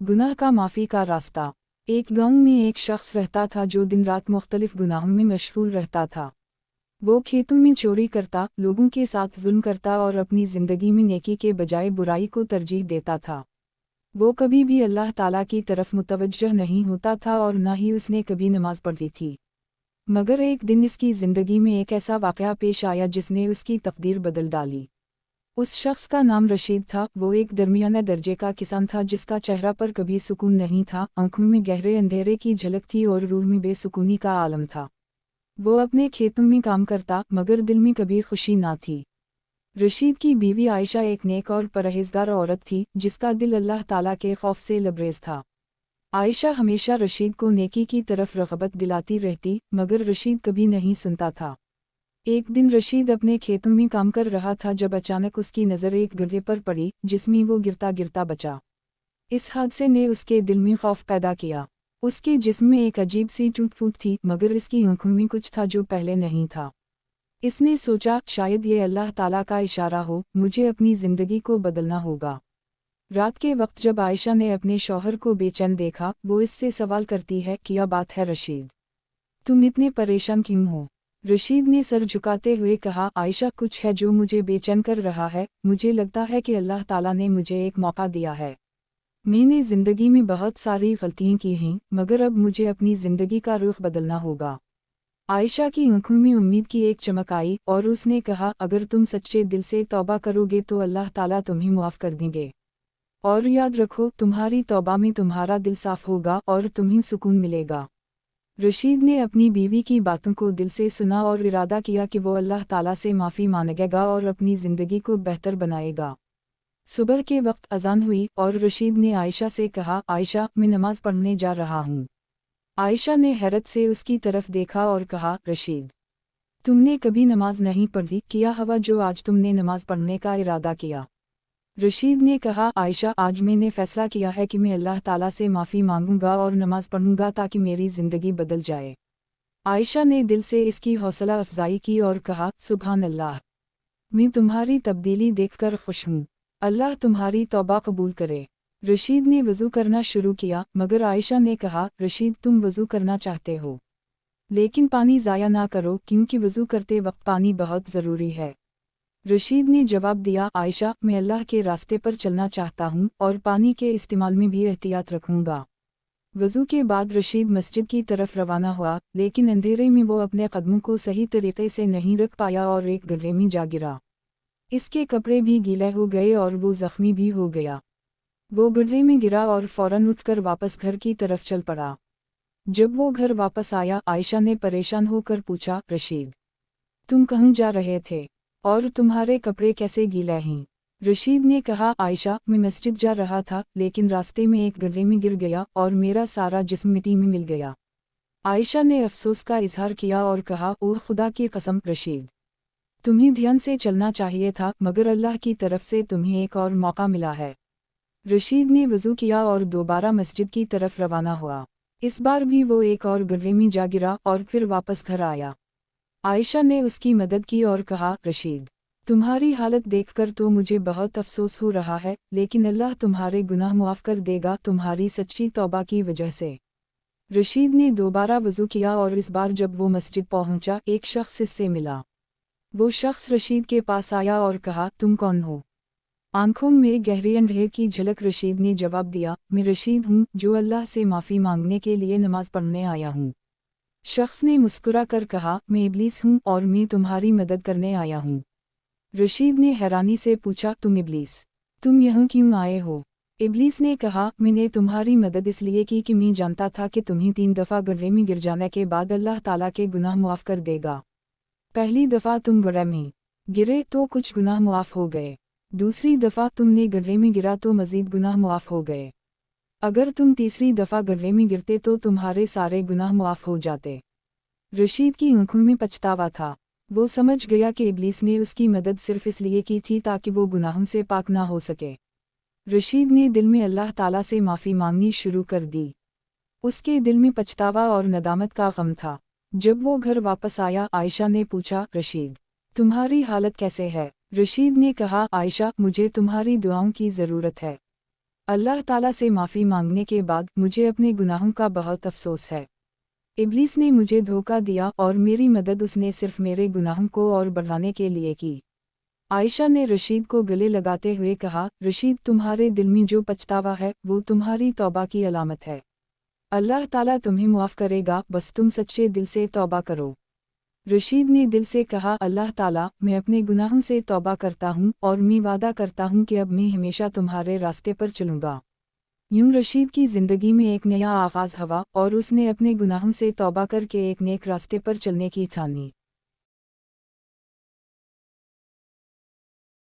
गुनाह का माफ़ी का रास्ता। एक गांव में एक शख्स रहता था जो दिन रात मुख्तलिफ गुनाहों में मशगूल रहता था। वो खेतों में चोरी करता, लोगों के साथ जुल्म करता और अपनी ज़िंदगी में नेकी के बजाय बुराई को तरजीह देता था। वो कभी भी अल्लाह ताला की तरफ मुतवज्जह नहीं होता था और न ही उसने कभी नमाज पढ़ी थी। मगर एक दिन इसकी ज़िंदगी में एक ऐसा वाक़या पेश आया जिसने उसकी तकदीर बदल डाली। उस शख्स का नाम रशीद था। वो एक दरमियाना दर्जे का किसान था जिसका चेहरा पर कभी सुकून नहीं था, आंखों में गहरे अंधेरे की झलक थी और रूह में बेसुकूनी का आलम था। वो अपने खेतों में काम करता मगर दिल में कभी खुशी ना थी। रशीद की बीवी आयशा एक नेक और परहेजगार औरत थी जिसका दिल अल्लाह ताला के खौफ से लबरेज था। आयशा हमेशा रशीद को नेकी की तरफ रग़बत दिलाती रहती मगर रशीद कभी नहीं सुनता था। एक दिन रशीद अपने खेतों में काम कर रहा था जब अचानक उसकी नज़र एक गड्ढे पर पड़ी जिसमें वो गिरता गिरता बचा। इस हादसे ने उसके दिल में खौफ पैदा किया। उसके जिस्म में एक अजीब सी टूट फूट थी मगर इसकी आंखों में कुछ था जो पहले नहीं था। इसने सोचा शायद ये अल्लाह ताला का इशारा हो, मुझे अपनी ज़िंदगी को बदलना होगा। रात के वक्त जब आयशा ने अपने शौहर को बेचैन देखा, वो इससे सवाल करती है, क्या बात है रशीद, तुम इतने परेशान क्यों हो? रशीद ने सर झुकाते हुए कहा, आयशा कुछ है जो मुझे बेचैन कर रहा है। मुझे लगता है कि अल्लाह ताला ने मुझे एक मौका दिया है। मैंने ज़िंदगी में बहुत सारी गलतियाँ की हैं मगर अब मुझे अपनी ज़िंदगी का रुख बदलना होगा। आयशा की आंखों में उम्मीद की एक चमक आई और उसने कहा, अगर तुम सच्चे दिल से तौबा करोगे तो अल्लाह ताला तुम्हें मुआफ़ कर देंगे। और याद रखो, तुम्हारी तौबा में तुम्हारा दिल साफ़ होगा और तुम्हें सुकून मिलेगा। रशीद ने अपनी बीवी की बातों को दिल से सुना और इरादा किया कि वो अल्लाह ताला से माफ़ी मांगेगा और अपनी ज़िंदगी को बेहतर बनाएगा। सुबह के वक्त अज़ान हुई और रशीद ने आयशा से कहा, आयशा मैं नमाज़ पढ़ने जा रहा हूँ। आयशा ने हैरत से उसकी तरफ देखा और कहा, रशीद तुमने कभी नमाज नहीं पढ़ी, क्या हुआ जो आज तुमने नमाज पढ़ने का इरादा किया? रशीद ने कहा, आयशा आज मैंने फ़ैसला किया है कि मैं अल्लाह ताला से माफ़ी मांगूंगा और नमाज़ पढ़ूंगा ताकि मेरी ज़िंदगी बदल जाए। आयशा ने दिल से इसकी हौसला अफजाई की और कहा, सुभान अल्लाह, मैं तुम्हारी तब्दीली देखकर खुश हूँ। अल्लाह तुम्हारी तौबा कबूल करे। रशीद ने वज़ू करना शुरू किया मगर आयशा ने कहा, रशीद तुम वज़ू करना चाहते हो लेकिन पानी ज़ाया ना करो क्योंकि वज़ू करते वक्त पानी बहुत ज़रूरी है। रशीद ने जवाब दिया, आयशा मैं अल्लाह के रास्ते पर चलना चाहता हूँ और पानी के इस्तेमाल में भी एहतियात रखूँगा। वज़ू के बाद रशीद मस्जिद की तरफ रवाना हुआ लेकिन अंधेरे में वो अपने कदमों को सही तरीके से नहीं रख पाया और एक गड्ढे में जा गिरा। इसके कपड़े भी गीले हो गए और वो ज़ख्मी भी हो गया। वो गड्ढे में गिरा और फ़ौरन उठकर वापस घर की तरफ चल पड़ा। जब वो घर वापस आया, आयशा ने परेशान होकर पूछा, रशीद तुम कहाँ जा रहे थे और तुम्हारे कपड़े कैसे गीले हैं? रशीद ने कहा, आयशा मैं मस्जिद जा रहा था लेकिन रास्ते में एक गड्ढे में गिर गया और मेरा सारा जिस्म मिट्टी में मिल गया। आयशा ने अफसोस का इजहार किया और कहा, ओह खुदा की कसम रशीद, तुम्हें ध्यान से चलना चाहिए था मगर अल्लाह की तरफ से तुम्हें एक और मौका मिला है। रशीद ने वज़ू किया और दोबारा मस्जिद की तरफ रवाना हुआ। इस बार भी वो एक और गड्ढे में जा गिरा और फिर वापस घर आया। आयशा ने उसकी मदद की और कहा, रशीद तुम्हारी हालत देखकर तो मुझे बहुत अफसोस हो रहा है लेकिन अल्लाह तुम्हारे गुनाह मुआफ़ कर देगा तुम्हारी सच्ची तौबा की वजह से। रशीद ने दोबारा वज़ू किया और इस बार जब वो मस्जिद पहुंचा, एक शख्स इससे मिला। वो शख्स रशीद के पास आया और कहा, तुम कौन हो? आंखों में गहरे अंधेरे की झलक। रशीद ने जवाब दिया, मैं रशीद हूँ जो अल्लाह से माफ़ी मांगने के लिए नमाज़ पढ़ने आया हूँ। शख्स ने मुस्कुरा कर कहा, मैं इब्लीस हूँ और मैं तुम्हारी मदद करने आया हूँ। रशीद ने हैरानी से पूछा, तुम इब्लीस, तुम यहाँ क्यों आए हो? इब्लीस ने कहा, मैंने तुम्हारी मदद इसलिए की कि मैं जानता था कि तुम्हें 3 दफ़ा गड्ढे में गिर जाने के बाद अल्लाह ताला के गुनाह मुआफ़ कर देगा। पहली दफ़ा तुम गड्ढे में गिरे तो कुछ गुनाह मुआफ़ हो गए, दूसरी दफ़ा तुमने गड्ढे में गिरा तो मज़ीद गुनाह मुआफ़ हो गए। अगर तुम तीसरी दफ़ा गड्ढे में गिरते तो तुम्हारे सारे गुनाह मुआफ़ हो जाते। रशीद की आंखों में पछतावा था। वो समझ गया कि इब्लीस ने उसकी मदद सिर्फ इसलिए की थी ताकि वो गुनाहों से पाक ना हो सके। रशीद ने दिल में अल्लाह ताला से माफ़ी मांगनी शुरू कर दी। उसके दिल में पछतावा और नदामत का गम था। जब वो घर वापस आया, आयशा ने पूछा, रशीद तुम्हारी हालत कैसे है? रशीद ने कहा, आयशा मुझे तुम्हारी दुआओं की ज़रूरत है। अल्लाह ताला से माफ़ी मांगने के बाद मुझे अपने गुनाहों का बहुत अफसोस है। इब्लीस ने मुझे धोखा दिया और मेरी मदद उसने सिर्फ मेरे गुनाहों को और बढ़ाने के लिए की। आयशा ने रशीद को गले लगाते हुए कहा, रशीद तुम्हारे दिल में जो पछतावा है वो तुम्हारी तौबा की अलामत है। अल्लाह ताला तुम्हें मुआफ़ करेगा, बस तुम सच्चे दिल से तौबा करो। रशीद ने दिल से कहा, अल्लाह ताला मैं अपने गुनाहों से तौबा करता हूँ और मैं वादा करता हूँ कि अब मैं हमेशा तुम्हारे रास्ते पर चलूँगा। यूं रशीद की ज़िंदगी में एक नया आगाज़ हुआ और उसने अपने गुनाहों से तौबा करके एक नेक रास्ते पर चलने की ठानी।